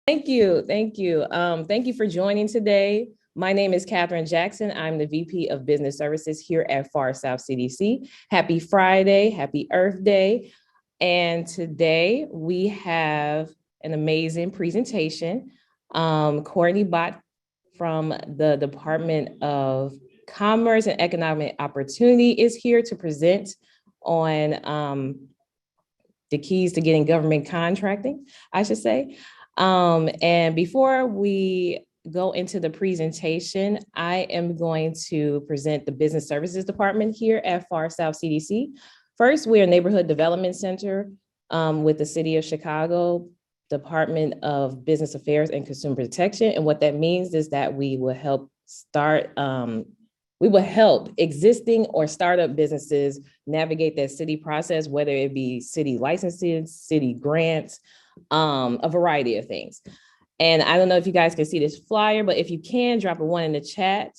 Thank you. Thank you. Thank you for joining today. My name is Katherine Jackson. I'm the VP of Business Services here at South CDC. Happy Friday. Happy Earth Day. And today we have an amazing presentation. Courtney Bott from the Department of Commerce and Economic Opportunity is here to present on the keys to getting government contracting, I should say. And before we go into the presentation, I am going to present the Business Services Department here at South CDC. First, we're a neighborhood development center with the City of Chicago Department of Business Affairs and Consumer Protection. And what that means is that we will help existing or startup businesses navigate that city process, whether it be city licenses, city grants, a variety of things. And I don't know if you guys can see this flyer, but if you can, drop a 1 in the chat.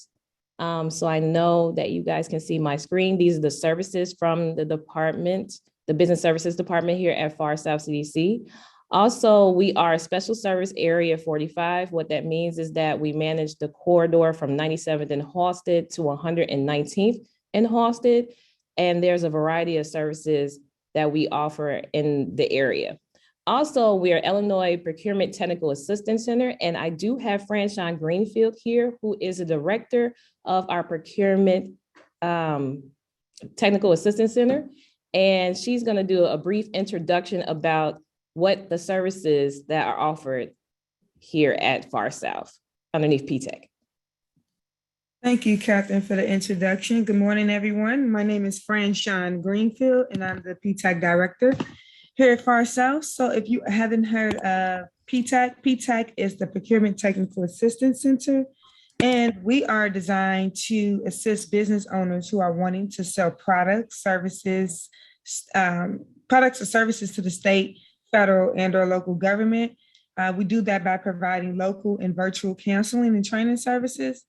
So I know that you guys can see my screen. These are the services from the department, the Business Services Department here at South CDC. Also, we are a special service area 45. What that means is that we manage the corridor from 97th and Halsted to 119th and Halsted. And there's a variety of services that we offer in the area. Also, we are Illinois Procurement Technical Assistance Center, and I do have Franchon Greenfield here, who is the director of our Procurement Technical Assistance Center. And she's gonna do a brief introduction about what the services that are offered here at Far South underneath PTech. Thank you, Catherine, for the introduction. Good morning, everyone. My name is Franchon Greenfield, and I'm the PTech director here at Far South. So if you haven't heard of PTech is the Procurement Technical Assistance Center, and we are designed to assist business owners who are wanting to sell products, services, products or services to the state, federal, and or local government. We do that by providing local and virtual counseling and training services.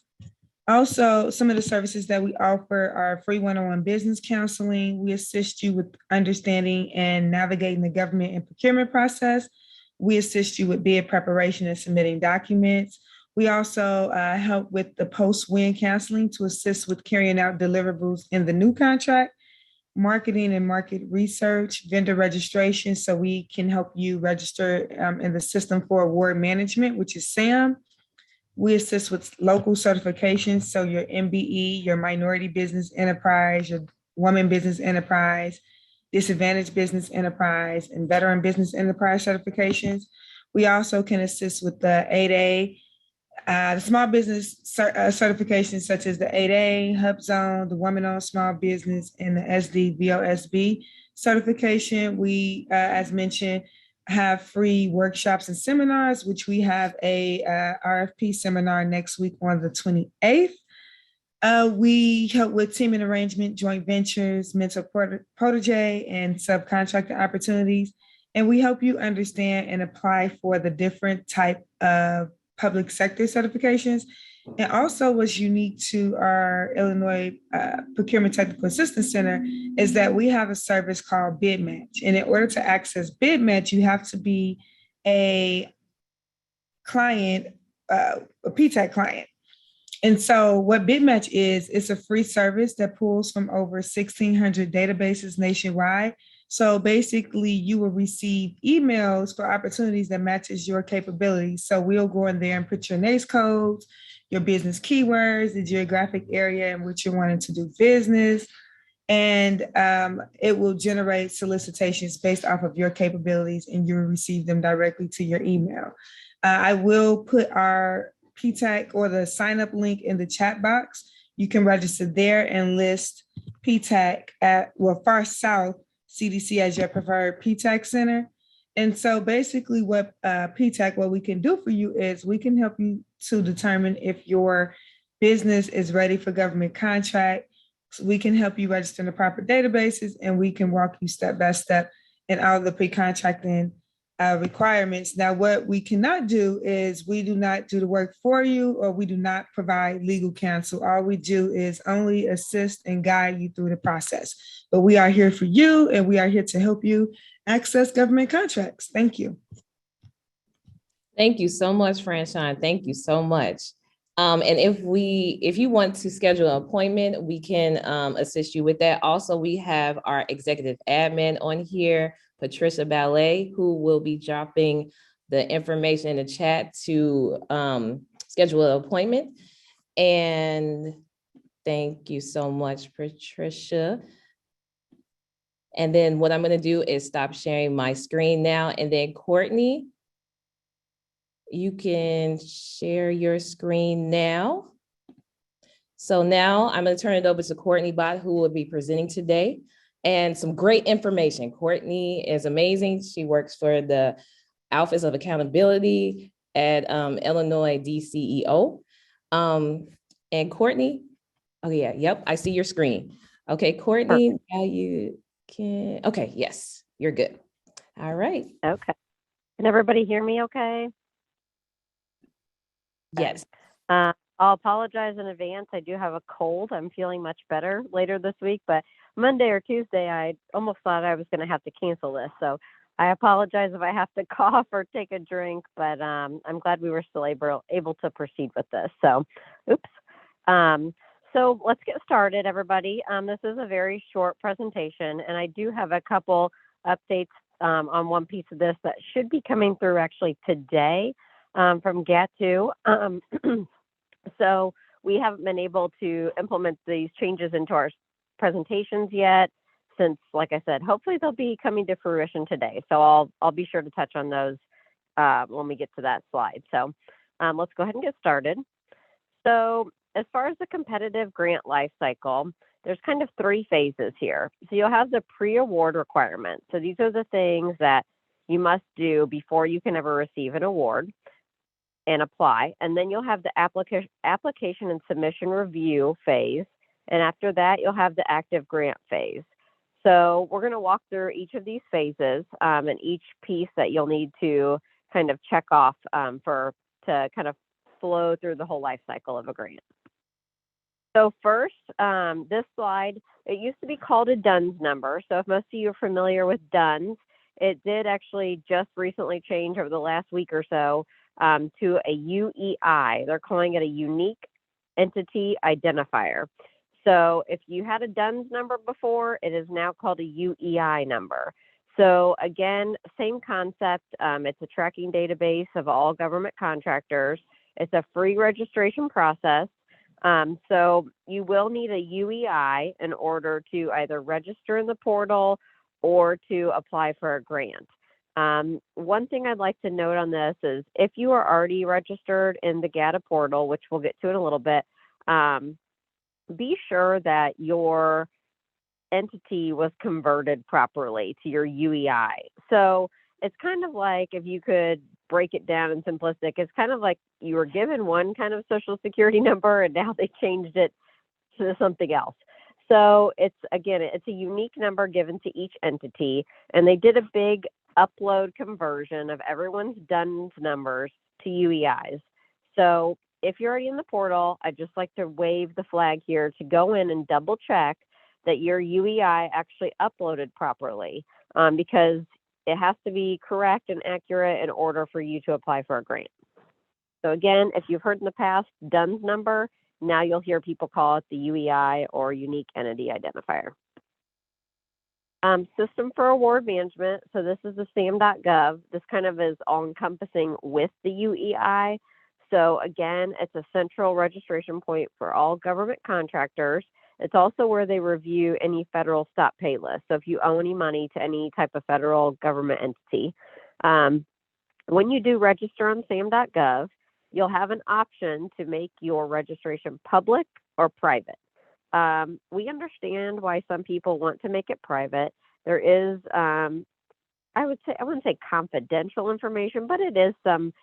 Also, some of the services that we offer are free one-on-one business counseling. We assist you with understanding and navigating the government and procurement process. We assist you with bid preparation and submitting documents. We also help with the post-win counseling to assist with carrying out deliverables in the new contract, marketing and market research, vendor registration, so we can help you register in the System for Award Management, which is SAM. We assist with local certifications, so your MBE, your Minority Business Enterprise, your Woman Business Enterprise, Disadvantaged Business Enterprise, and Veteran Business Enterprise certifications. We also can assist with the 8A, the small business certifications such as the 8A, HubZone, the Women-Owned Small Business, and the SDVOSB certification. We, as mentioned, have free workshops and seminars, which we have a RFP seminar next week on the 28th. We help with teaming arrangement, joint ventures, mentor protege, and subcontractor opportunities. And we help you understand and apply for the different type of public sector certifications. And also what's unique to our Illinois Procurement Technical Assistance Center is that we have a service called Bid Match. And in order to access Bid Match, you have to be a client, a PTech client. And so what Bid Match is, it's a free service that pulls from over 1,600 databases nationwide. So basically you will receive emails for opportunities that matches your capabilities. So we'll go in there and put your NAICS codes, your business keywords, the geographic area in which you're wanting to do business. And it will generate solicitations based off of your capabilities, and you will receive them directly to your email. I will put our PTech or the sign up link in the chat box. You can register there and list PTech at, Far South CDC as your preferred PTech center. And so basically what PTech, what we can do for you is we can help you to determine if your business is ready for government contract. So we can help you register in the proper databases, and we can walk you step by step in all the pre-contracting requirements. Now, what we cannot do is we do not do the work for you, or we do not provide legal counsel. All we do is only assist and guide you through the process. But we are here for you, and we are here to help you access government contracts. Thank you. Thank you so much, Franchon. Thank you so much. And if you want to schedule an appointment, we can assist you with that. Also, we have our executive admin on here, Patricia Ballet, who will be dropping the information in the chat to schedule an appointment. And thank you so much, Patricia. And then what I'm going to do is stop sharing my screen now. And then Courtney, you can share your screen now. So now I'm going to turn it over to Courtney Bott, who will be presenting today, and some great information. Courtney is amazing. She works for the Office of Accountability at Illinois DCEO. And Courtney, oh yeah, yep, I see your screen. Okay, Courtney, now you can, okay, yes, you're good. All right. Okay. Can everybody hear me okay? Yes. I'll apologize in advance. I do have a cold. I'm feeling much better later this week, but Monday or Tuesday, I almost thought I was going to have to cancel this. So I apologize if I have to cough or take a drink, but I'm glad we were still able to proceed with this. So, oops. So let's get started, everybody. This is a very short presentation, and I do have a couple updates on one piece of this that should be coming through actually today from GATA. So we haven't been able to implement these changes into our presentations yet, since, like I said, hopefully they'll be coming to fruition today. So I'll be sure to touch on those when we get to that slide. So let's go ahead and get started. So as far as the competitive grant life cycle, there's kind of three phases here. So you'll have the pre-award requirements. So these are the things that you must do before you can ever receive an award and apply. And then you'll have the application and submission review phase. And after that, you'll have the active grant phase. So we're going to walk through each of these phases and each piece that you'll need to kind of check off to kind of flow through the whole life cycle of a grant. So first, this slide, it used to be called a DUNS number. So if most of you are familiar with DUNS, it did actually just recently change over the last week or so to a UEI. They're calling it a unique entity identifier. So if you had a DUNS number before, it is now called a UEI number. So again, same concept. It's a tracking database of all government contractors. It's a free registration process. So you will need a UEI in order to either register in the portal or to apply for a grant. One thing I'd like to note on this is if you are already registered in the GATA portal, which we'll get to in a little bit, be sure that your entity was converted properly to your UEI. So it's kind of like, if you could break it down in simplistic, it's kind of like you were given one kind of social security number and now they changed it to something else. So it's a unique number given to each entity, and they did a big upload conversion of everyone's DUNS numbers to UEIs. So if you're already in the portal, I'd just like to wave the flag here to go in and double check that your UEI actually uploaded properly, because it has to be correct and accurate in order for you to apply for a grant. So again, if you've heard in the past DUNS number, now you'll hear people call it the UEI or unique entity identifier. System for award management. So this is the SAM.gov. This kind of is all encompassing with the UEI. So again, it's a central registration point for all government contractors. It's also where they review any federal stop pay list. So if you owe any money to any type of federal government entity, when you do register on SAM.gov, you'll have an option to make your registration public or private. We understand why some people want to make it private. There is, I wouldn't say confidential information, but it is some,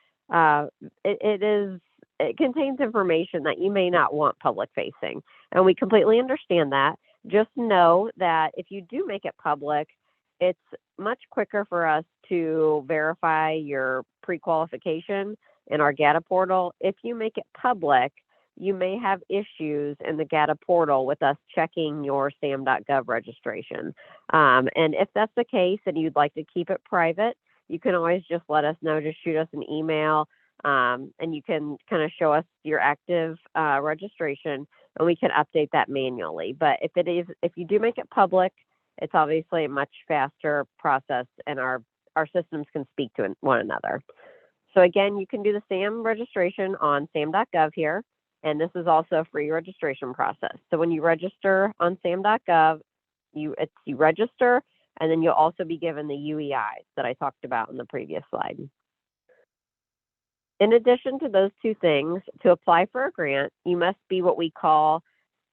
it contains information that you may not want public facing. And we completely understand that. Just know that if you do make it public, it's much quicker for us to verify your pre-qualification in our GATA portal. If you make it public, you may have issues in the GATA portal with us checking your SAM.gov registration. And if that's the case and you'd like to keep it private, you can always just let us know. Just shoot us an email, and you can kind of show us your active registration, and we can update that manually. But if you do make it public, it's obviously a much faster process, and our systems can speak to one another. So again, you can do the SAM registration on sam.gov here, and this is also a free registration process. So when you register on sam.gov, you register, and then you'll also be given the UEIs that I talked about in the previous slide. In addition to those two things, to apply for a grant, you must be what we call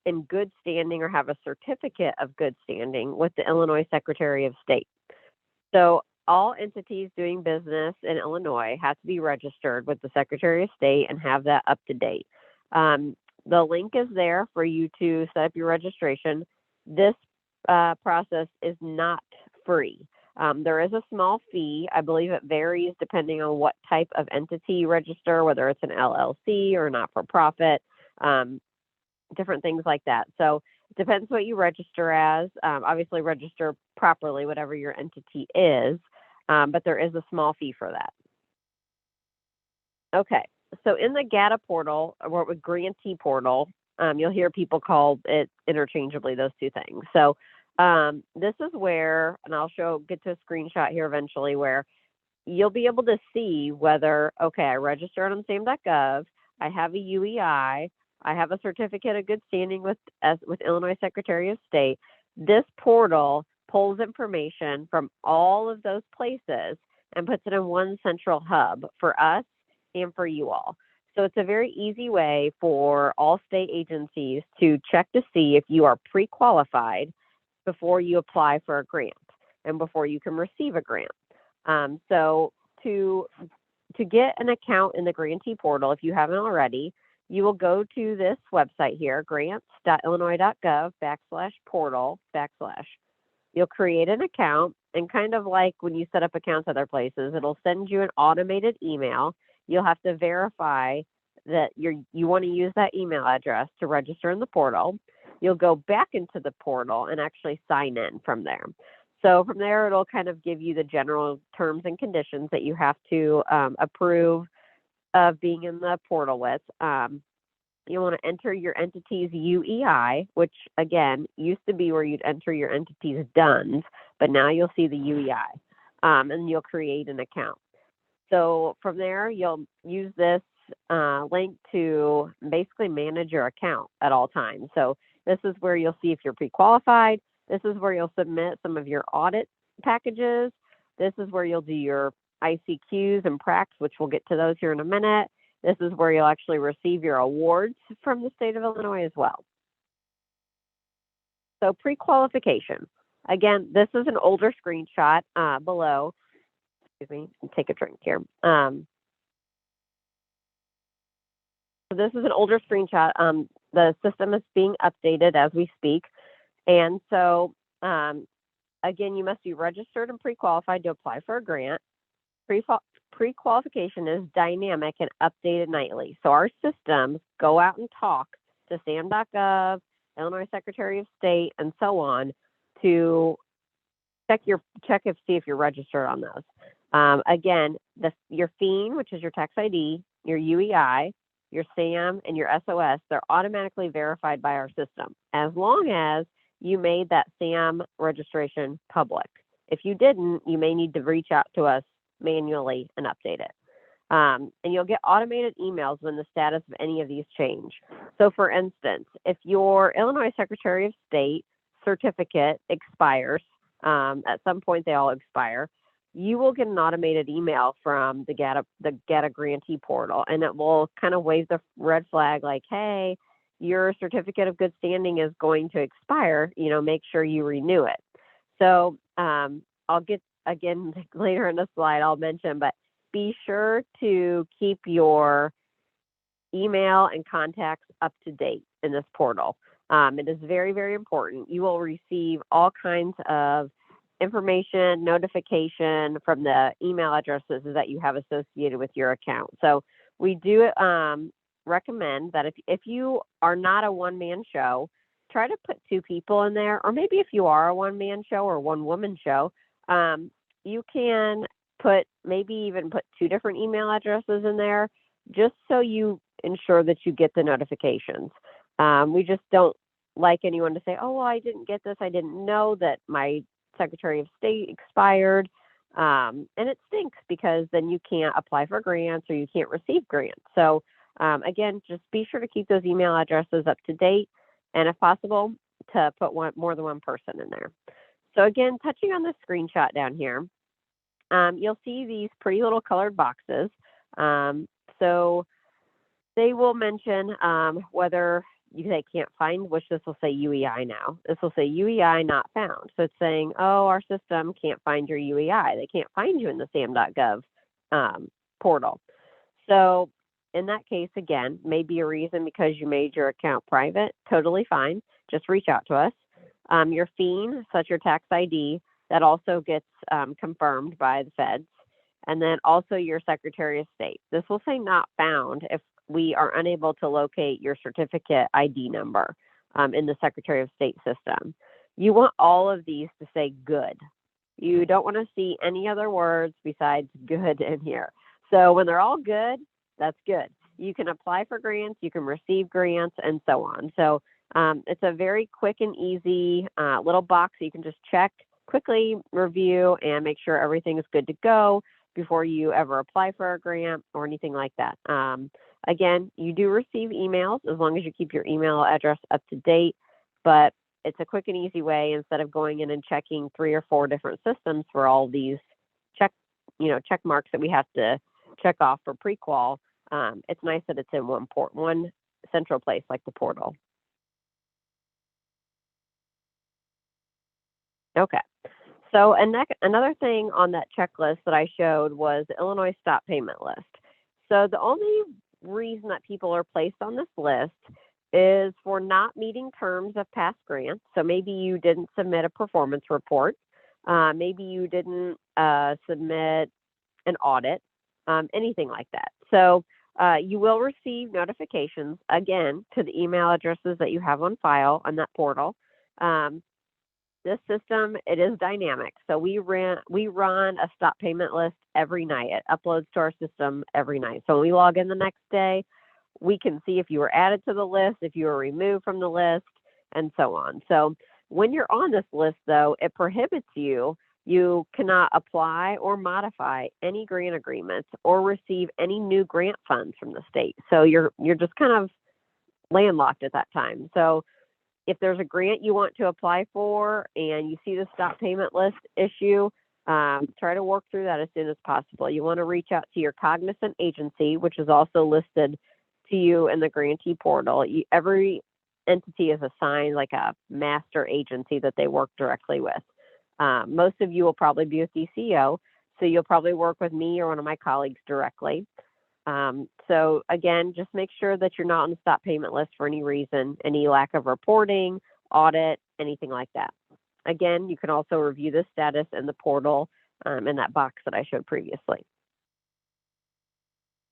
in good standing or have a certificate of good standing with the Illinois Secretary of State. So all entities doing business in Illinois have to be registered with the Secretary of State and have that up to date. The link is there for you to set up your registration. This process is not free. There is a small fee. I believe it varies depending on what type of entity you register, whether it's an LLC or not-for-profit, different things like that. So it depends what you register as. Obviously, register properly, whatever your entity is, but there is a small fee for that. Okay, so in the GATA portal, or with grantee portal, you'll hear people call it interchangeably, those two things. So this is where, and I'll get to a screenshot here eventually, where you'll be able to see whether, okay, I registered on SAM.gov, I have a UEI, I have a certificate of good standing with Illinois Secretary of State. This portal pulls information from all of those places and puts it in one central hub for us and for you all. So it's a very easy way for all state agencies to check to see if you are pre-qualified before you apply for a grant and before you can receive a grant. So to get an account in the grantee portal, if you haven't already, you will go to this website here, grants.illinois.gov/portal/. You'll create an account, and kind of like when you set up accounts other places, it'll send you an automated email. You'll have to verify that you want to use that email address to register in the portal. You'll go back into the portal and actually sign in from there. So from there, it'll kind of give you the general terms and conditions that you have to approve of being in the portal with. You want to enter your entity's UEI, which again used to be where you'd enter your entity's DUNS, but now you'll see the UEI, and you'll create an account. So from there, you'll use this link to basically manage your account at all times. So this is where you'll see if you're pre-qualified. This is where you'll submit some of your audit packages. This is where you'll do your ICQs and pracs, which we'll get to those here in a minute. This is where you'll actually receive your awards from the state of Illinois as well. So pre-qualification. Again, this is an older screenshot below. Excuse me, take a drink here. So this is an older screenshot. The system is being updated as we speak. And so, again, you must be registered and pre-qualified to apply for a grant. Pre-qualification is dynamic and updated nightly. So our systems go out and talk to SAM.gov, Illinois Secretary of State, and so on to see if you're registered on those. Again, your FEAN, which is your tax ID, your UEI, your SAM, and your SOS, they're automatically verified by our system as long as you made that SAM registration public. If you didn't, you may need to reach out to us manually and update it. And you'll get automated emails when the status of any of these change. So for instance, if your Illinois Secretary of State certificate expires, at some point they all expire, you will get an automated email from the GATA grantee portal, and it will kind of wave the red flag like, hey, your certificate of good standing is going to expire, make sure you renew it. So I'll get, again, later in the slide, I'll mention, but be sure to keep your email and contacts up to date in this portal. It is very, very important. You will receive all kinds of information, notification from the email addresses that you have associated with your account. So we do recommend that if you are not a one-man show, try to put 2 people in there, or maybe if you are a one-man show or one-woman show, you can maybe even put 2 different email addresses in there, just so you ensure that you get the notifications. We just don't like anyone to say, oh, well, I didn't get this. I didn't know that my Secretary of State expired. And it stinks because then you can't apply for grants or you can't receive grants. So again, just be sure to keep those email addresses up to date, and if possible, to put more than one person in there. So again, touching on the screenshot down here, you'll see these pretty little colored boxes. So they will mention whether they can't find, which this will say UEI now. This will say UEI not found. So it's saying, oh, our system can't find your UEI. They can't find you in the SAM.gov portal. So in that case, again, maybe a reason because you made your account private. Totally fine. Just reach out to us. Your FEAN, such your tax ID, that also gets confirmed by the feds. And then also your Secretary of State. This will say not found if we are unable to locate your certificate ID number in the Secretary of State system. You want all of these to say good. You don't want to see any other words besides good in here. So when they're all good, that's good. You can apply for grants, you can receive grants, and so on. So it's a very quick and easy little box that you can just check, quickly review, and make sure everything is good to go before you ever apply for a grant or anything like that. Again, you do receive emails as long as you keep your email address up to date, but it's a quick and easy way instead of going in and checking 3 or 4 different systems for all these check marks that we have to check off for pre-qual. It's nice that it's in one central place like the portal. Okay. So another thing on that checklist that I showed was the Illinois Stop Payment List. So the only reason that people are placed on this list is for not meeting terms of past grants. So maybe you didn't submit a performance report. Maybe you didn't submit an audit, anything like that. So you will receive notifications, again, to the email addresses that you have on file on that portal. This system, it is dynamic. So we run a stop payment list every night. It uploads to our system every night. So when we log in the next day, we can see if you were added to the list, if you were removed from the list, and so on. So when you're on this list, though, it prohibits you. You cannot apply or modify any grant agreements or receive any new grant funds from the state. So you're just kind of landlocked at that time. So if there's a grant you want to apply for and you see the stop payment list issue, try to work through that as soon as possible. You want to reach out to your cognizant agency, which is also listed to you in the grantee portal. Every entity is assigned like a master agency that they work directly with. Most of you will probably be with DCO, so you'll probably work with me or one of my colleagues directly. So again, just make sure that you're not on the stop payment list for any reason, any lack of reporting, audit, anything like that. Again, you can also review the status in the portal in that box that I showed previously.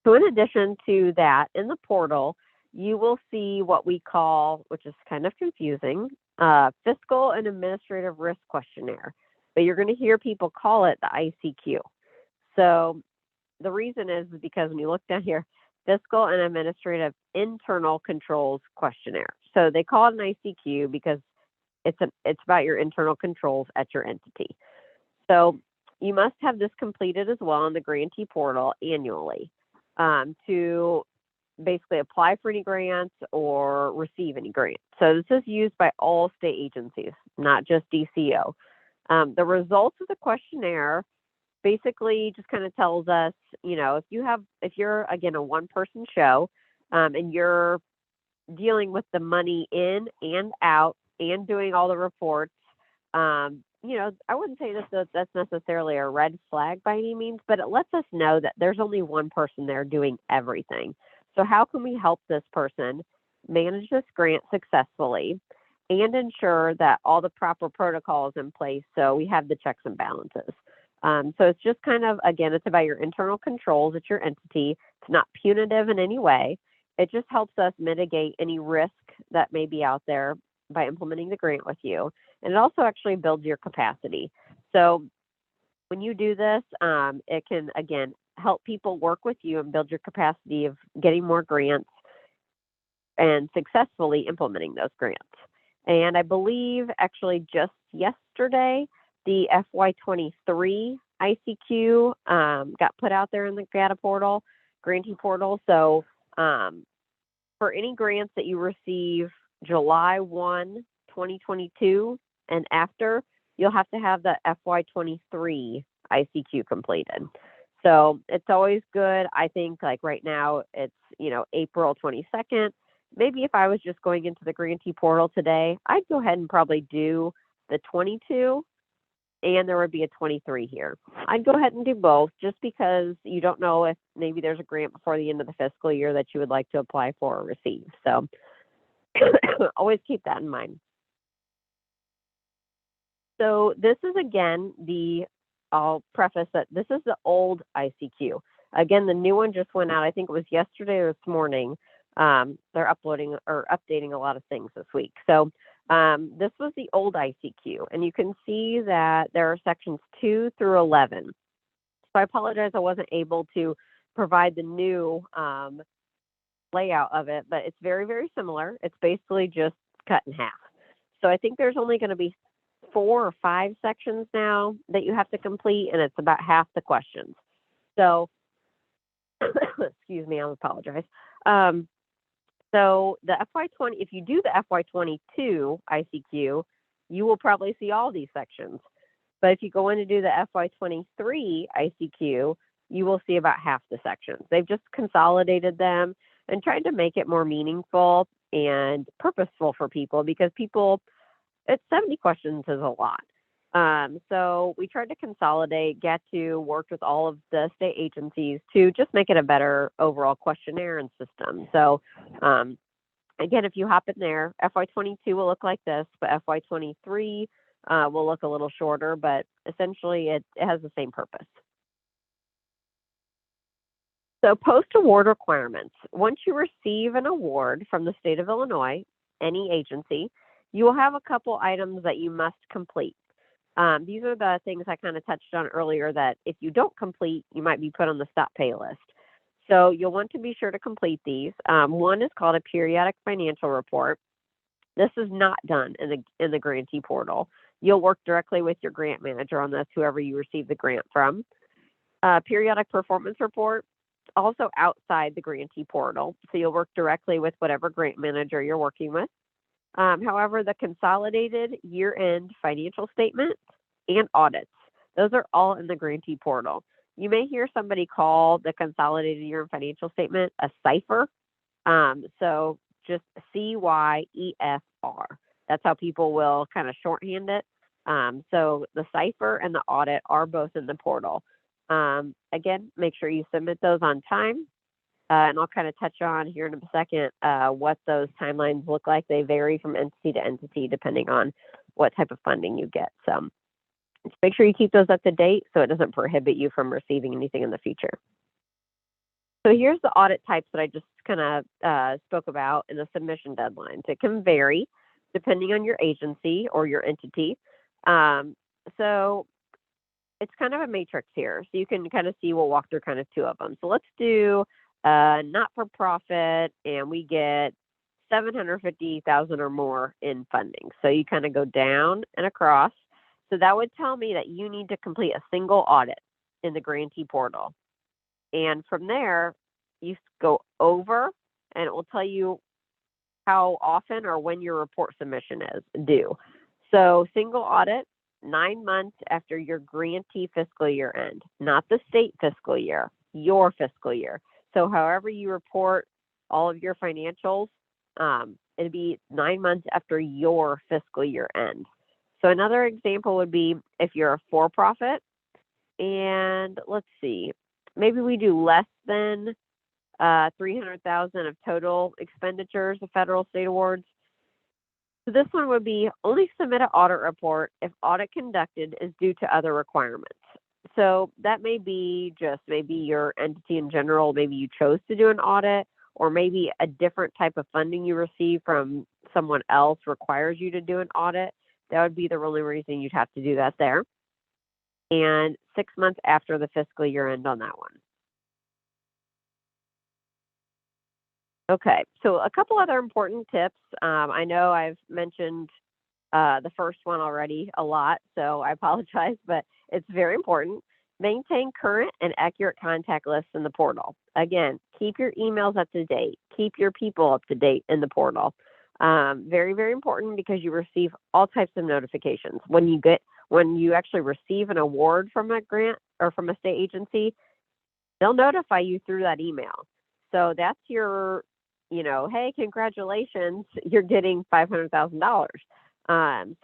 So in addition to that, in the portal, you will see what we call, which is kind of confusing, Fiscal and Administrative Risk Questionnaire, but you're going to hear people call it the ICQ. So the reason is because when you look down here, Fiscal and Administrative Internal Controls Questionnaire. So they call it an ICQ because it's about your internal controls at your entity. So you must have this completed as well in the grantee portal annually to basically apply for any grants or receive any grants. So this is used by all state agencies, not just DCO. The results of the questionnaire basically just kind of tells us, if you're again a one-person show and you're dealing with the money in and out and doing all the reports, I wouldn't say that's necessarily a red flag by any means, but it lets us know that there's only one person there doing everything. So how can we help this person manage this grant successfully and ensure that all the proper protocols in place so we have the checks and balances? So it's just kind of, again, it's about your internal controls at your entity. It's not punitive in any way. It just helps us mitigate any risk that may be out there by implementing the grant with you. And it also actually builds your capacity. So when you do this, it can, again, help people work with you and build your capacity of getting more grants and successfully implementing those grants. And I believe actually just yesterday, the FY23 ICQ got put out there in the GATA portal, grantee portal. So for any grants that you receive July 1, 2022 and after, you'll have to have the FY23 ICQ completed. So it's always good. I think like right now it's, April 22nd. Maybe if I was just going into the grantee portal today, I'd go ahead and probably do the 22 and there would be a 23 here. I'd go ahead and do both just because you don't know if maybe there's a grant before the end of the fiscal year that you would like to apply for or receive. So always keep that in mind. So this is, again, I'll preface that this is the old ICQ. Again, the new one just went out, I think it was yesterday or this morning. They're uploading or updating a lot of things this week. So this was the old ICQ, and you can see that there are sections 2 through 11. So I apologize I wasn't able to provide the new layout of it, but it's very, very similar. It's basically just cut in half. So I think there's only going to be 4 or 5 sections now that you have to complete, and it's about half the questions. So, excuse me, I apologize. So the FY20, if you do the FY22 ICQ, you will probably see all these sections. But if you go in to do the FY23 ICQ, you will see about half the sections. They've just consolidated them and tried to make it more meaningful and purposeful for people because it's 70 questions is a lot. So we tried to consolidate, worked with all of the state agencies to just make it a better overall questionnaire and system. So again, if you hop in there, FY22 will look like this, but FY23 will look a little shorter, but essentially it has the same purpose. So post-award requirements. Once you receive an award from the state of Illinois, any agency, you will have a couple items that you must complete. These are the things I kind of touched on earlier that if you don't complete, you might be put on the stop pay list. So you'll want to be sure to complete these. One is called a periodic financial report. This is not done in the grantee portal. You'll work directly with your grant manager on this, whoever you receive the grant from. Periodic performance report, also outside the grantee portal. So you'll work directly with whatever grant manager you're working with. However, the consolidated year-end financial statement and audits, those are all in the grantee portal. You may hear somebody call the consolidated year-end financial statement a cipher. So just CYEFR. That's how people will kind of shorthand it. So the cipher and the audit are both in the portal. Again, make sure you submit those on time. And I'll kind of touch on here in a second what those timelines look like. They vary from entity to entity depending on what type of funding you get. So just make sure you keep those up to date so it doesn't prohibit you from receiving anything in the future. So here's the audit types that I just kind of spoke about in the submission deadlines. It can vary depending on your agency or your entity. So it's kind of a matrix here. So you can kind of see, we'll walk through kind of 2 of them. So let's do not-for-profit, and we get $750,000 or more in funding. So you kind of go down and across. So that would tell me that you need to complete a single audit in the grantee portal. And from there, you go over, and it will tell you how often or when your report submission is due. So single audit, 9 months after your grantee fiscal year end, not the state fiscal year, your fiscal year. So however you report all of your financials, it'd be 9 months after your fiscal year end. So another example would be if you're a for-profit, and let's see, maybe we do less than $300,000 of total expenditures of federal state awards. So this one would be only submit an audit report if audit conducted is due to other requirements. So that may be just maybe your entity in general, maybe you chose to do an audit, or maybe a different type of funding you receive from someone else requires you to do an audit. That would be the only reason you'd have to do that there. and 6 months after the fiscal year end on that one. Okay, so a couple other important tips. I know I've mentioned the first one already a lot, so I apologize, but it's very important. Maintain current and accurate contact lists in the portal. Again, keep your emails up to date. Keep your people up to date in the portal. Very, very important because you receive all types of notifications. When you actually receive an award from a grant or from a state agency, they'll notify you through that email. So that's your, hey, congratulations, you're getting $500,000.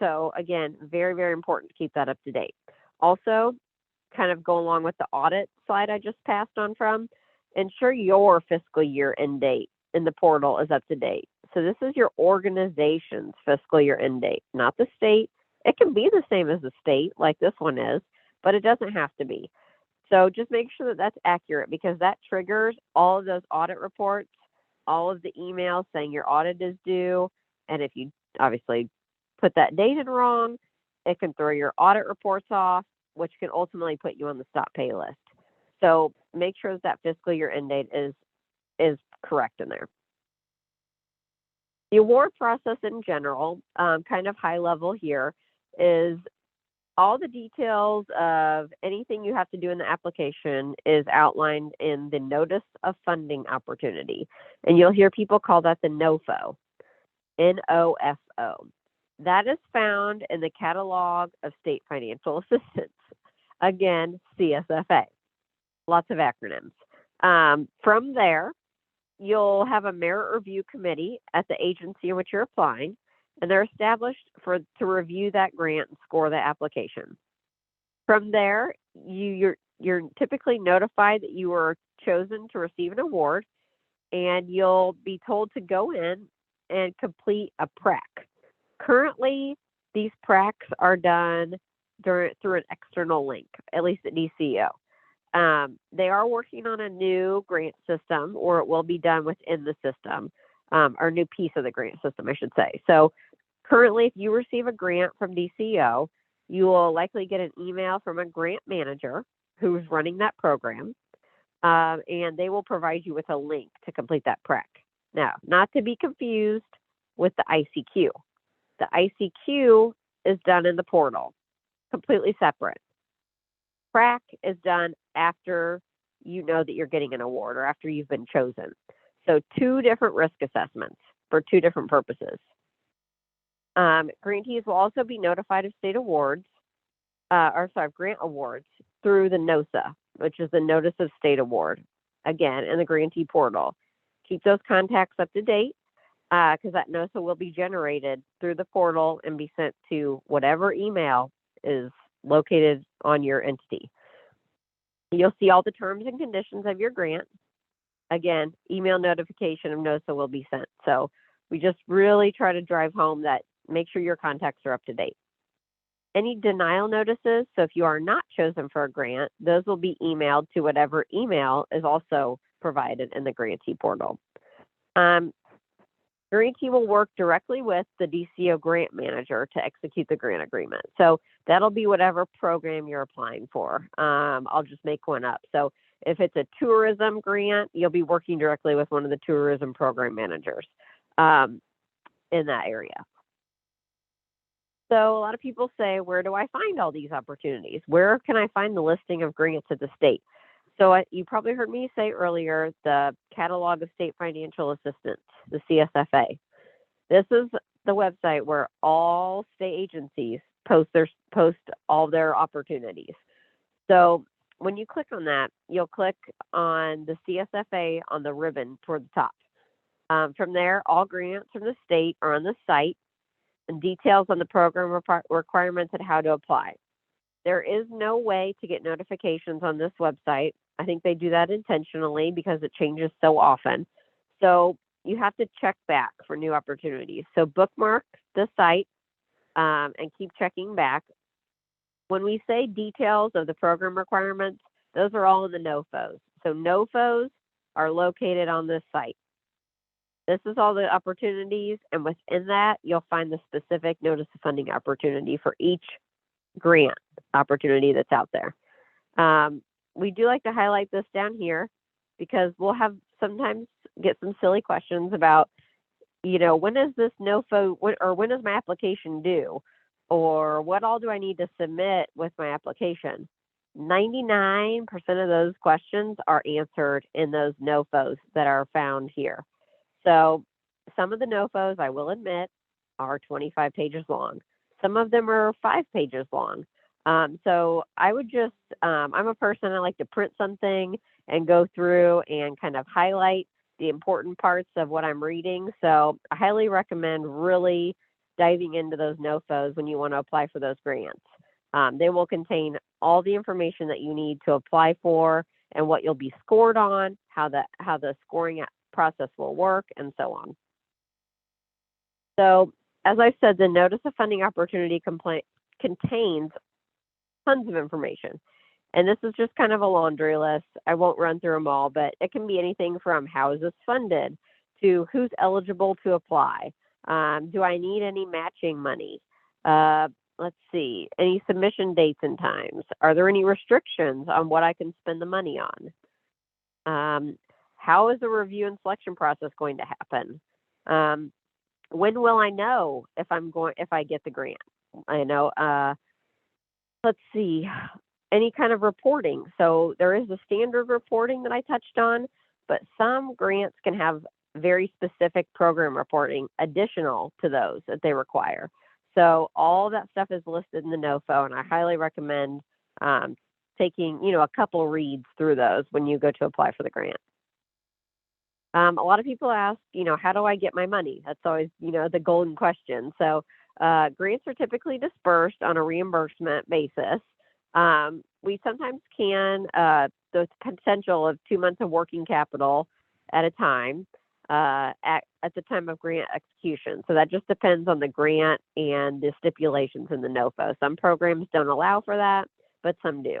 So again, very, very important to keep that up to date. Also, kind of go along with the audit slide I just passed on from, ensure your fiscal year end date in the portal is up to date. So this is your organization's fiscal year end date, not the state. It can be the same as the state, like this one is, but it doesn't have to be. So just make sure that that's accurate, because that triggers all of those audit reports, all of the emails saying your audit is due. And if you obviously put that date in wrong, it can throw your audit reports off, which can ultimately put you on the stop pay list. So make sure that fiscal year end date is correct in there. The award process in general, kind of high level here, is all the details of anything you have to do in the application is outlined in the Notice of Funding Opportunity. And you'll hear people call that the NOFO, N-O-F-O. That is found in the Catalog of State Financial Assistance. Again, CSFA. Lots of acronyms. From there, you'll have a merit review committee at the agency in which you're applying, and they're established to review that grant and score the application. From there, you're typically notified that you were chosen to receive an award, and you'll be told to go in and complete a prac. Currently, these pracs are done through an external link, at least at DCO. They are working on a new grant system, or it will be done within the system, or a new piece of the grant system, I should say. So currently, if you receive a grant from DCO, you will likely get an email from a grant manager who's running that program, and they will provide you with a link to complete that prac. Now, not to be confused with the ICQ. The ICQ is done in the portal, completely separate. Prac is done after you know that you're getting an award or after you've been chosen. So 2 different risk assessments for 2 different purposes. Grantees will also be notified of state awards, grant awards through the NOSA, which is the Notice of State Award, again, in the grantee portal. Keep those contacts up to date, because that NOSA will be generated through the portal and be sent to whatever email is located on your entity. You'll see all the terms and conditions of your grant. Again, email notification of NOSA will be sent. So we just really try to drive home that make sure your contacts are up to date. Any denial notices, so if you are not chosen for a grant, those will be emailed to whatever email is also provided in the grantee portal. Grantee will work directly with the DCO grant manager to execute the grant agreement. So that'll be whatever program you're applying for. I'll just make one up. So if it's a tourism grant, you'll be working directly with one of the tourism program managers in that area. So a lot of people say, where do I find all these opportunities? Where can I find the listing of grants at the state? So you probably heard me say earlier, the Catalog of State Financial Assistance, the CSFA. This is the website where all state agencies post all their opportunities. So when you click on that, you'll click on the CSFA on the ribbon toward the top. From there, all grants from the state are on the site, and details on the program requirements and how to apply. There is no way to get notifications on this website. I think they do that intentionally because it changes so often. So you have to check back for new opportunities. So bookmark the site and keep checking back. When we say details of the program requirements, those are all in the NOFOs. So NOFOs are located on this site. This is all the opportunities, and within that, you'll find the specific notice of funding opportunity for each grant opportunity that's out there. We do like to highlight this down here because we'll have sometimes get some silly questions about, when is this NOFO, or when is my application due? Or what all do I need to submit with my application? 99% of those questions are answered in those NOFOs that are found here. So some of the NOFOs, I will admit, are 25 pages long. Some of them are 5 pages long. So I would just, I'm a person, I like to print something and go through and kind of highlight the important parts of what I'm reading. So I highly recommend really diving into those NOFOs when you want to apply for those grants. They will contain all the information that you need to apply for and what you'll be scored on, how the scoring process will work, and so on. So as I said, the Notice of Funding Opportunity contains tons of information. And this is just kind of a laundry list. I won't run through them all, but it can be anything from how is this funded to who's eligible to apply. Do I need any matching money? Let's see, any submission dates and times? Are there any restrictions on what I can spend the money on? How is the review and selection process going to happen? When will I know if I get the grant? Let's see, any kind of reporting. So there is the standard reporting that I touched on, but some grants can have very specific program reporting additional to those that they require. So all that stuff is listed in the NOFO, and I highly recommend taking, a couple reads through those when you go to apply for the grant. A lot of people ask, how do I get my money? That's always, the golden question. So grants are typically dispersed on a reimbursement basis. We sometimes can, the potential of 2 months of working capital at a time at the time of grant execution. So that just depends on the grant and the stipulations in the NOFO. Some programs don't allow for that, but some do.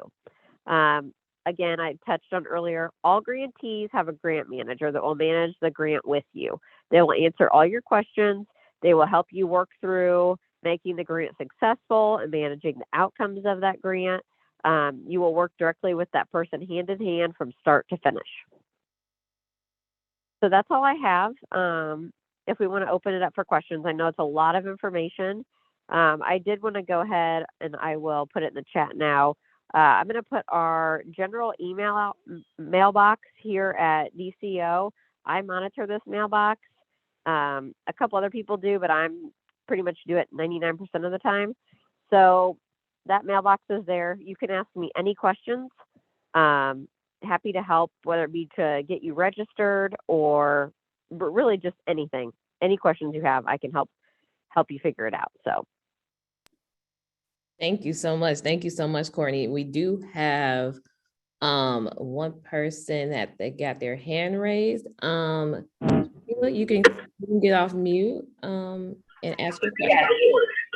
Again, I touched on earlier, all grantees have a grant manager that will manage the grant with you. They will answer all your questions. They will help you work through making the grant successful and managing the outcomes of that grant. You will work directly with that person hand in hand from start to finish. So that's all I have. If we want to open it up for questions, I know it's a lot of information. I did want to go ahead and I will put it in the chat now. I'm going to put our general email mailbox here at DCO. I monitor this mailbox. A couple other people do, but I'm pretty much do it 99% of the time. So that mailbox is there. You can ask me any questions. Happy to help, whether it be to get you registered or really just anything. Any questions you have, I can help you figure it out. So. Thank you so much. Thank you so much, Courtney. We do have one person that they got their hand raised. You can get off mute and ask your question. Yeah.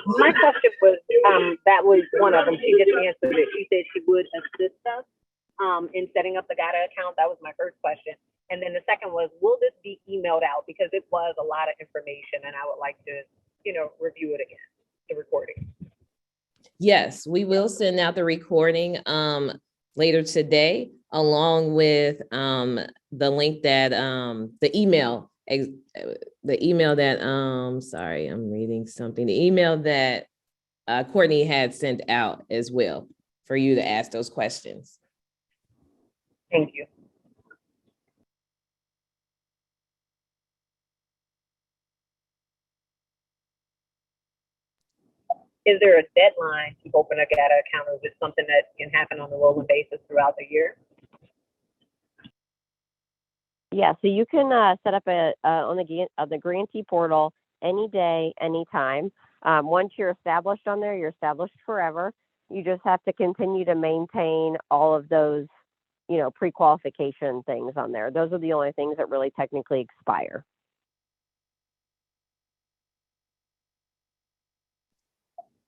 My question was, that was one of them. She just answered it. She said she would assist us in setting up the GATA account. That was my first question. And then the second was, will this be emailed out? Because it was a lot of information and I would like to, review it again, the recording. Yes, we will send out the recording later today, along with the link that the email that sorry, I'm reading something. The email that Courtney had sent out as well for you to ask those questions. Thank you. Is there a deadline to open a GATA account, or is it something that can happen on a rolling basis throughout the year? Yeah, so you can set up on the grantee portal any day, anytime. Once you're established on there, you're established forever. You just have to continue to maintain all of those, pre-qualification things on there. Those are the only things that really technically expire.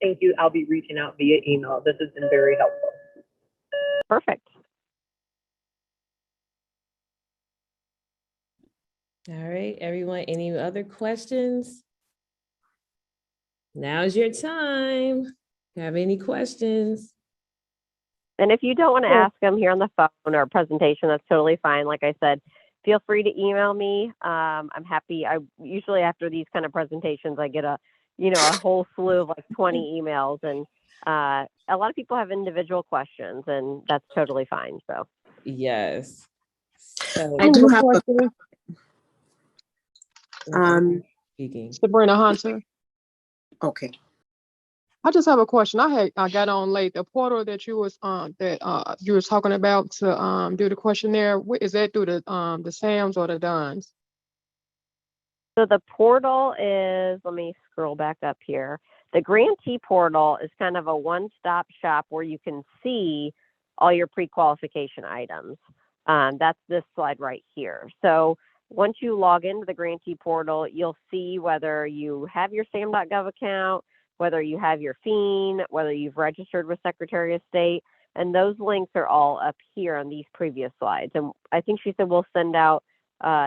Thank you. I'll be reaching out via email. This has been very helpful. Perfect. All right, everyone, any other questions? Now's your time. Have any questions? And if you don't want to Sure. ask them here on the phone or presentation, that's totally fine. Like I said, feel free to email me. I'm happy. I usually after these kind of presentations, I get a whole slew of like 20 emails, and a lot of people have individual questions, and that's totally fine. So Yes. So I do have a question. speaking. Sabrina Hunter. okay. I just have a question. I got on late. The portal that you was talking about to do the questionnaire. Is that through the SAMs or the DUNS? the portal is, let me scroll back up here. The grantee portal is kind of a one-stop shop where you can see all your pre-qualification items. That's this slide right here. So once you log into the grantee portal, you'll see whether you have your SAM.gov account, whether you have your FEEN, whether you've registered with Secretary of State, and those links are all up here on these previous slides. And I think she said we'll send out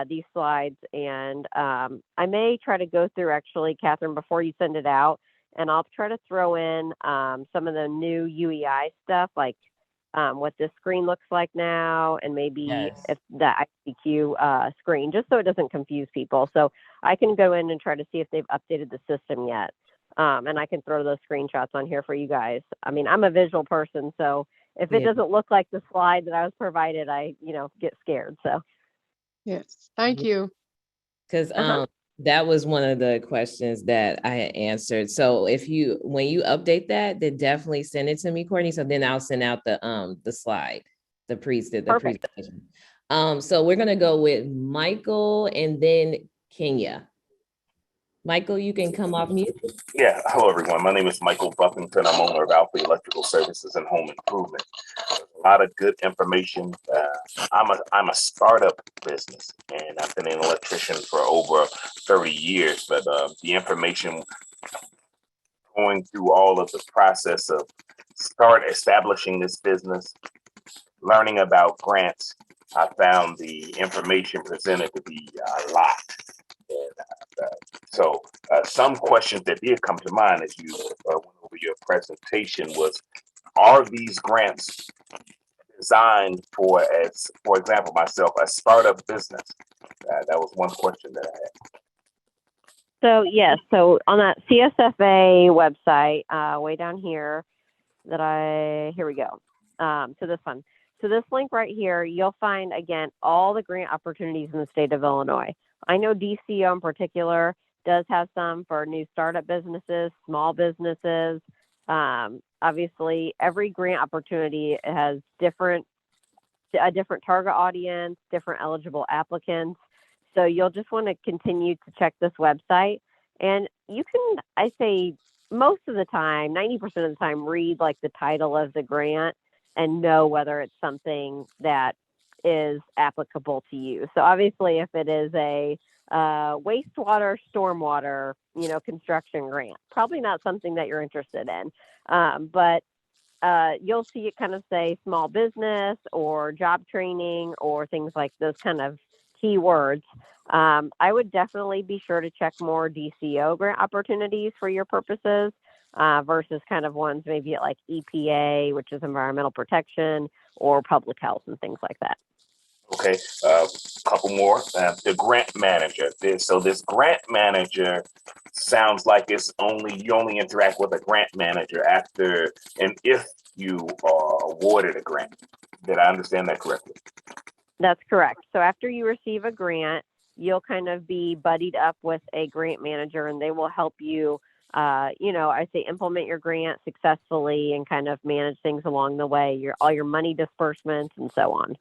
these slides, and I may try to go through actually, Catherine, before you send it out, and I'll try to throw in some of the new UEI stuff, like what this screen looks like now, and maybe Yes. if the ICQ screen, just so it doesn't confuse people. So I can go in and try to see if they've updated the system yet. And I can throw those screenshots on here for you guys. I mean, I'm a visual person, so if it Yeah. doesn't look like the slide that I was provided, I, get scared. So Yes. Thank you. Because Uh-huh. that was one of the questions that I had answered. So when you update that, then definitely send it to me, Courtney. So then I'll send out the slide, the Perfect. presentation. So we're gonna go with Michael and then Kenya. Michael, you can come off mute. Yeah, hello everyone. My name is Michael Buffington. I'm owner of Alpha Electrical Services and Home Improvement. A lot of good information. I'm a startup business, and I've been an electrician for over 30 years. But the information going through all of the process of start establishing this business, learning about grants, I found the information presented to be a lot. And, so some questions that did come to mind as you went over your presentation was, are these grants designed for example, myself, a startup business? That was one question that I had. So yes, so on that CSFA website, way down here, here we go. So this one. So this link right here, you'll find, again, all the grant opportunities in the state of Illinois. I know DCO in particular does have some for new startup businesses, small businesses. Obviously, every grant opportunity has a different target audience, different eligible applicants. So you'll just want to continue to check this website. And you can, I say, most of the time, 90% of the time, read like the title of the grant and know whether it's something that is applicable to you. So obviously, if it is a wastewater, stormwater, construction grant, probably not something that you're interested in. But you'll see it kind of say small business or job training or things like those kind of keywords. I would definitely be sure to check more DCO grant opportunities for your purposes versus kind of ones maybe at like EPA, which is environmental protection, or public health and things like that. Okay, couple more. The grant manager. This grant manager sounds like you only interact with a grant manager after and if you are awarded a grant. Did I understand that correctly? That's correct. So after you receive a grant, you'll kind of be buddied up with a grant manager, and they will help you, I say implement your grant successfully and kind of manage things along the way, all your money disbursements and so on.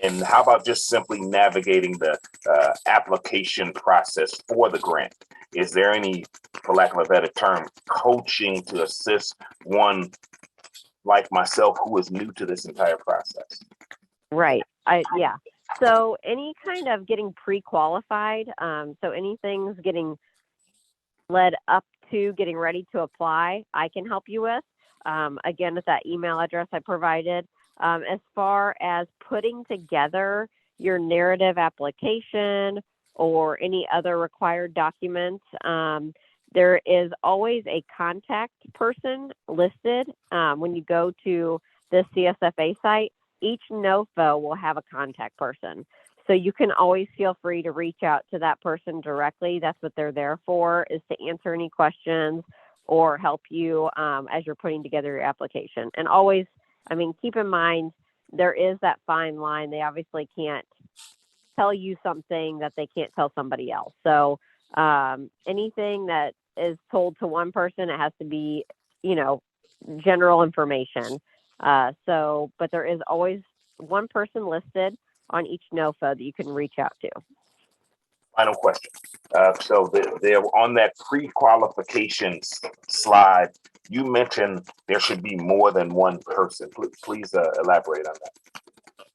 And how about just simply navigating the application process for the grant? Is there any, for lack of a better term, coaching to assist one like myself who is new to this entire process? Right. Yeah. So any kind of getting pre-qualified, so anything's getting led up to getting ready to apply, I can help you with. Again, with that email address I provided. As far as putting together your narrative application or any other required documents, There is always a contact person listed when you go to the CSFA site. Each NOFO will have a contact person. So you can always feel free to reach out to that person directly. That's what they're there for, is to answer any questions or help you as you're putting together your application. And always, I mean, keep in mind, there is that fine line. They obviously can't tell you something that they can't tell somebody else. So anything that is told to one person, it has to be, general information. But there is always one person listed on each NOFA that you can reach out to. Final question. So they're on that pre-qualifications slide. You mentioned there should be more than one person. Please elaborate on that.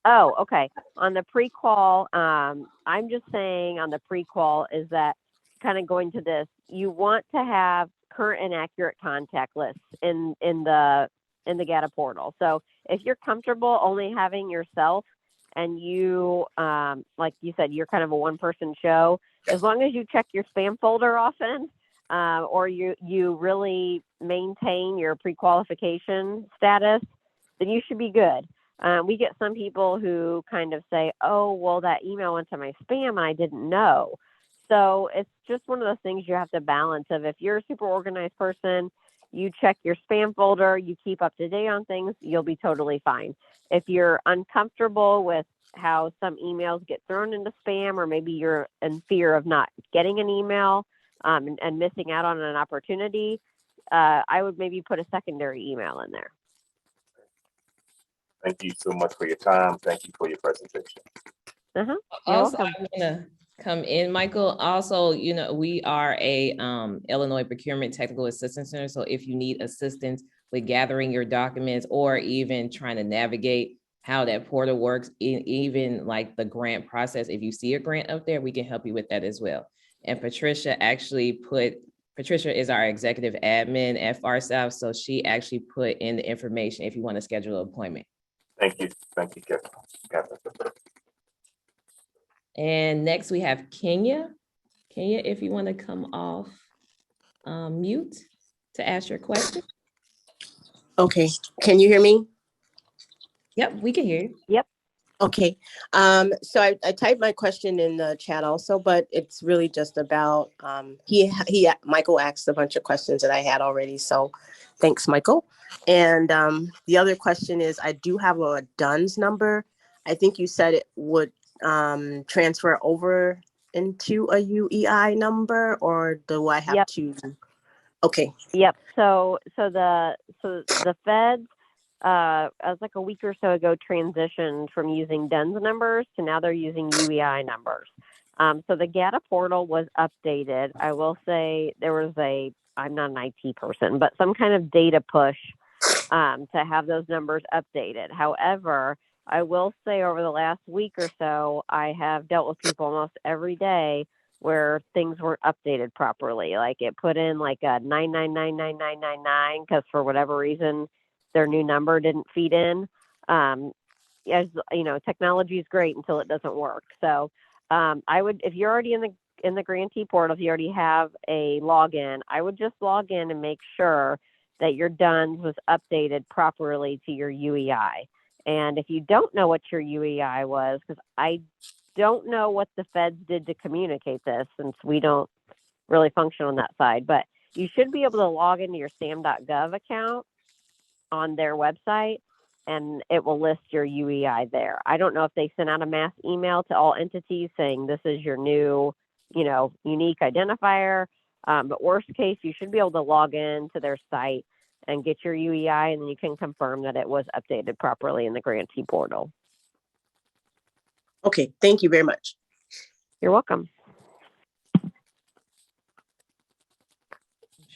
Oh, okay. On the pre-qual, I'm just saying on the pre-qual is that kind of going to this, you want to have current and accurate contact lists in the GATA portal. So if you're comfortable only having yourself and you, like you said, you're kind of a one-person show, as long as you check your spam folder often, or you really maintain your pre-qualification status, then you should be good. We get some people who kind of say, oh, well, that email went to my spam and I didn't know. So it's just one of those things you have to balance of, if you're a super organized person, you check your spam folder, you keep up to date on things, you'll be totally fine. If you're uncomfortable with how some emails get thrown into spam, or maybe you're in fear of not getting an email and missing out on an opportunity, I would maybe put a secondary email in there. Thank you so much for your time. Thank you for your presentation. You're Also, welcome. I'm gonna come in, Michael. Also, we are a Illinois Procurement Technical Assistance Center. So if you need assistance with gathering your documents or even trying to navigate how that portal works, even like the grant process, if you see a grant up there, we can help you with that as well. And Patricia is our executive admin at Far South. So she actually put in the information if you want to schedule an appointment. Thank you. Thank you, Catherine. And next we have Kenya. Kenya, if you want to come off mute to ask your question. Okay, can you hear me? Yep, we can hear you. Yep. Okay, so I typed my question in the chat also, but it's really just about, Michael asked a bunch of questions that I had already, so thanks, Michael. And the other question is, I do have a DUNS number. I think you said it would transfer over into a UEI number, or do I have to? Okay. Yep. So the feds, as like a week or so ago, transitioned from using DUNS numbers to now they're using UEI numbers. So the GATA portal was updated. I will say there was I'm not an IT person, but some kind of data push to have those numbers updated. However, I will say over the last week or so, I have dealt with people almost every day where things weren't updated properly. Like it put in like a 9999999 because for whatever reason, their new number didn't feed in. As you know, technology is great until it doesn't work. So I would, if you're already in the grantee portal, if you already have a login, I would just log in and make sure that your DUNS was updated properly to your UEI. And if you don't know what your UEI was, because I don't know what the feds did to communicate this, since we don't really function on that side, but you should be able to log into your sam.gov account on their website and it will list your UEI there. I don't know if they sent out a mass email to all entities saying this is your new, unique identifier. But worst case, you should be able to log in to their site and get your UEI, and then you can confirm that it was updated properly in the grantee portal. Okay, thank you very much. You're welcome. I'm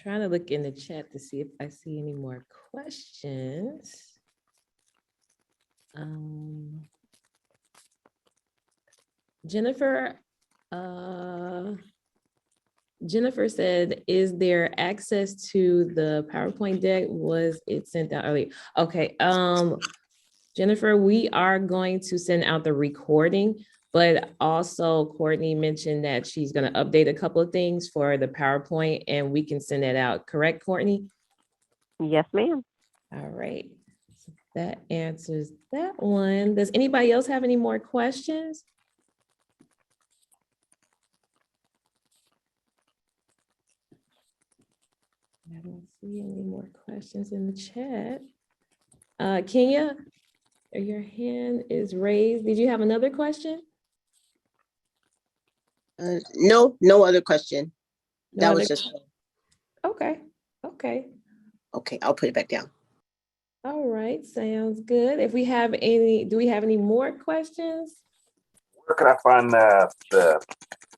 trying to look in the chat to see if I see any more questions. Jennifer said, is there access to the PowerPoint deck? Was it sent out early? Okay, Jennifer, we are going to send out the recording, But also Courtney mentioned that she's going to update a couple of things for the PowerPoint and we can send it out. Correct, Courtney? Yes, ma'am. All right. So that answers that one. Does anybody else have any more questions? I don't see any more questions in the chat. Kenya, your hand is raised. Did you have another question? No, no other question. No That other- was just, Okay, okay. okay, I'll put it back down. All right, sounds good. If we have any, do we have any more questions? Where can I find the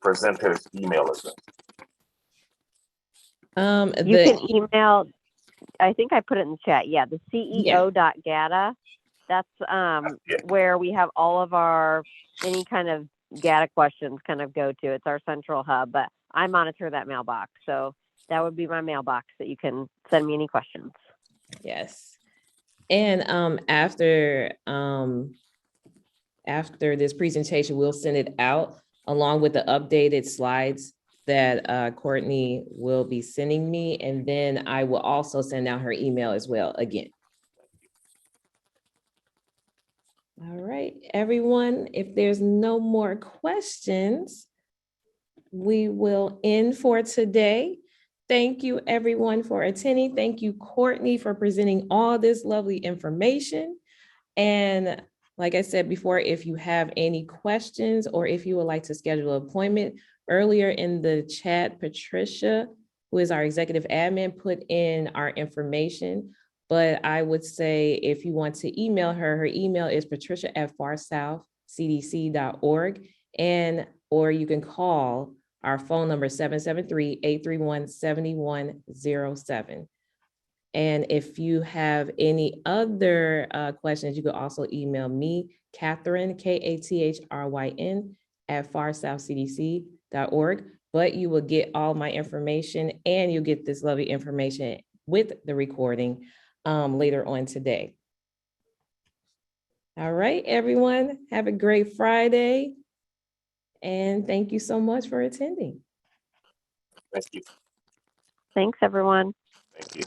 presenter's email address? You can email, I think I put it in the chat. Yeah, the Yeah. CEO.GATA. That's Yeah. where we have all of our, any kind of GATA questions kind of go to. It's our central hub, but I monitor that mailbox. So that would be my mailbox that you can send me any questions. Yes. And after this presentation, we'll send it out along with the updated slides that Courtney will be sending me. And then I will also send out her email as well again. All right, everyone, if there's no more questions, we will end for today. Thank you, everyone, for attending. Thank you, Courtney, for presenting all this lovely information. And like I said before, if you have any questions or if you would like to schedule an appointment, earlier in the chat, Patricia, who is our executive admin, put in our information. But I would say if you want to email her, her email is patricia@farsouthcdc.org, and or you can call our phone number 773-831-7107. And if you have any other questions, you could also email me, Catherine, Kathryn, @farsouthcdc.org. But you will get all my information and you'll get this lovely information with the recording later on today. All right, everyone, have a great Friday. And thank you so much for attending. Thank you. Thanks, everyone. Thank you.